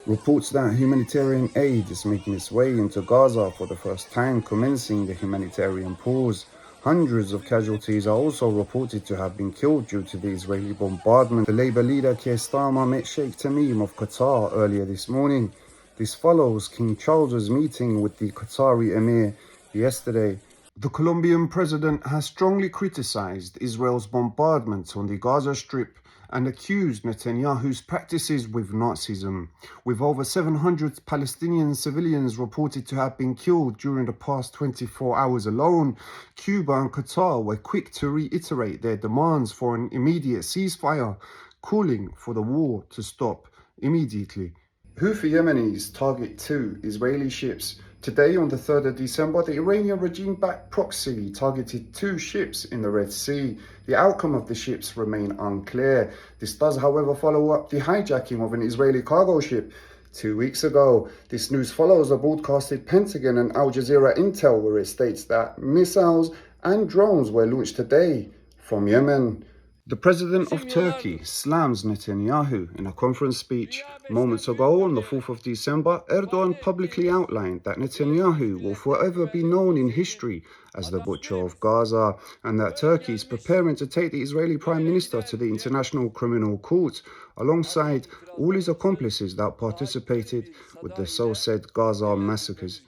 Reports that humanitarian aid is making its way into Gaza for the first time, commencing the humanitarian pause. Hundreds of casualties are also reported to have been killed due to the Israeli bombardment. The Labour leader Keir Starmer met Sheikh of Qatar earlier this morning. This follows King Charles's meeting with the Qatari Emir yesterday. The Colombian president has strongly criticized Israel's bombardment on the Gaza Strip and accused Netanyahu's practices with Nazism. With over 700 Palestinian civilians reported to have been killed during the past 24 hours alone, Cuba and Qatar were quick to reiterate their demands for an immediate ceasefire, calling for the war to stop immediately. Houthi Yemenis target 2 Israeli ships. Today, on the 3rd of December, the Iranian regime-backed proxy targeted 2 ships in the Red Sea. The outcome of the ships remain unclear. This does, however, follow up the hijacking of an Israeli cargo ship 2 weeks ago. This news follows a broadcasted Pentagon and Al Jazeera intel where it states that missiles and drones were launched today from Yemen. The president of Turkey slams Netanyahu in a conference speech. Moments ago, on the 4th of December, Erdogan publicly outlined that Netanyahu will forever be known in history as the butcher of Gaza, and that Turkey is preparing to take the Israeli Prime Minister to the International Criminal Court, alongside all his accomplices that participated with the so-said Gaza massacres.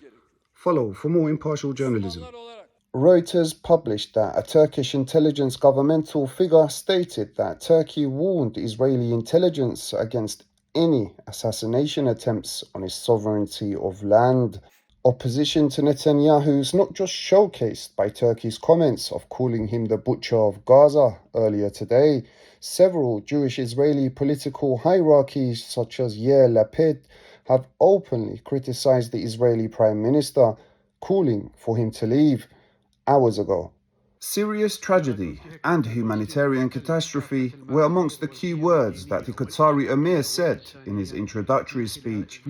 Follow for more impartial journalism. Reuters published that a Turkish intelligence governmental figure stated that Turkey warned Israeli intelligence against any assassination attempts on its sovereignty of land. Opposition to Netanyahu is not just showcased by Turkey's comments of calling him the butcher of Gaza earlier today. Several Jewish Israeli political hierarchies, such as Yair Lapid, have openly criticized the Israeli Prime Minister, calling for him to leave hours ago. Serious tragedy and humanitarian catastrophe were amongst the key words that the Qatari Emir said in his introductory speech.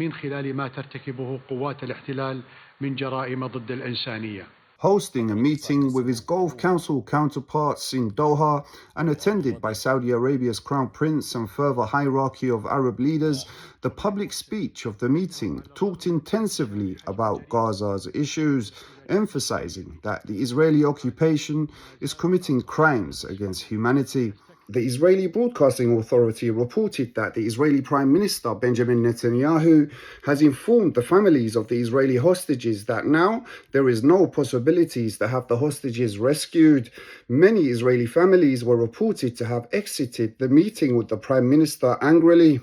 Hosting a meeting with his Gulf Council counterparts in Doha and attended by Saudi Arabia's Crown Prince and further hierarchy of Arab leaders, the public speech of the meeting talked intensively about Gaza's issues, emphasizing that the Israeli occupation is committing crimes against humanity. The Israeli Broadcasting Authority reported that the Israeli Prime Minister Benjamin Netanyahu has informed the families of the Israeli hostages that now there is no possibilities to have the hostages rescued. Many Israeli families were reported to have exited the meeting with the Prime Minister angrily,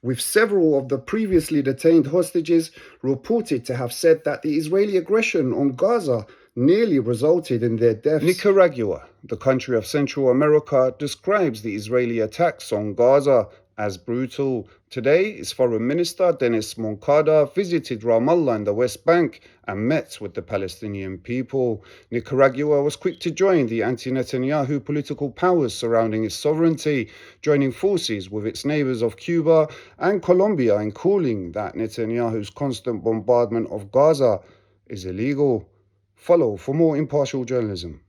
with several of the previously detained hostages reported to have said that the Israeli aggression on Gaza nearly resulted in their deaths. Nicaragua, the country of Central America, describes the Israeli attacks on Gaza as brutal. Today, its Foreign Minister Denis Moncada visited Ramallah in the West Bank and met with the Palestinian people. Nicaragua was quick to join the anti-Netanyahu political powers surrounding its sovereignty, joining forces with its neighbors of Cuba and Colombia in calling that Netanyahu's constant bombardment of Gaza is illegal. Follow for more impartial journalism.